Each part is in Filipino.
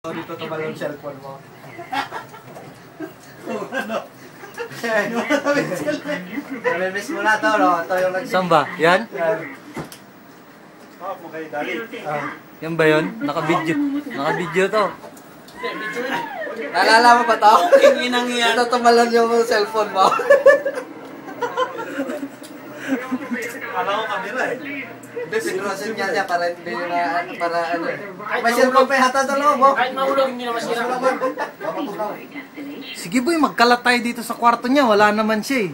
Dito tumal yung cellphone mo. Namimiss mo na to, no? Ito yung Saan ba? Yan? Yan ba yun? Naka-video to. Naalala mo ba to? Dito tumalon yung cellphone mo. Kala ko kamera eh. Sinurosin niya para hindi na para ano. May cellphone pa yata sa loob, oh. Kahit mahulog, hindi na masira. Sige boy, magkalat tayo dito sa kwarto niya. Wala naman siya eh.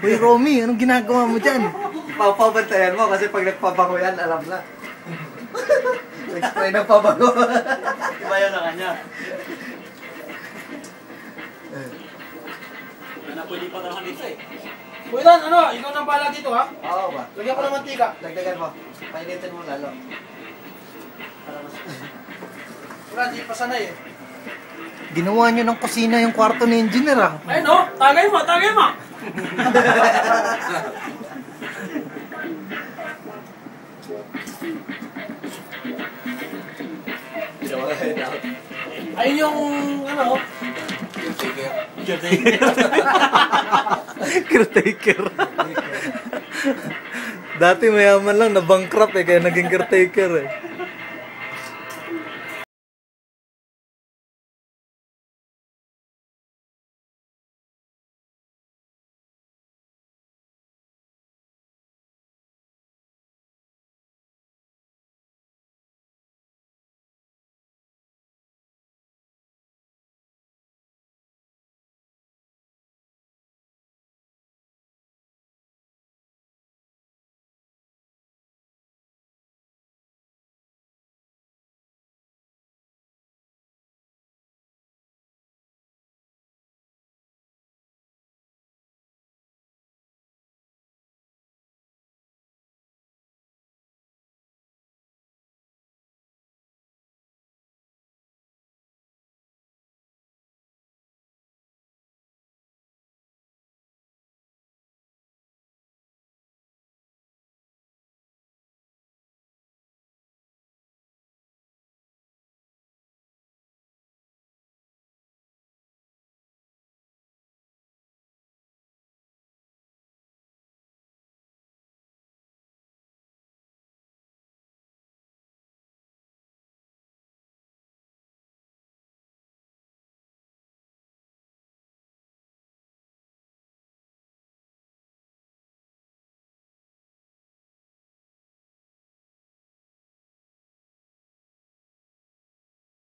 Boy Romy, anong ginagawa mo dyan? Papabantayan mo kasi pag nagpabango yan, alam na. Nag-spray ng pabango. Iba yun na kanya. Pwede pa naman dito eh. Kuya, ano? Ikaw nang bala dito, ha? Oo ba? Lagyan ko ng mantika. Dagdagan mo. Painitin mo lalo. Para mas... Wala, di pa sanay eh. Ginawa niyo ng kusina yung kwarto ni engineer ah. Ay, no? Tagay mo, tagay mo! Ayun yung, ano? Caretaker. Dati mayaman lang, na-bankrupt eh, kaya naging caretaker eh.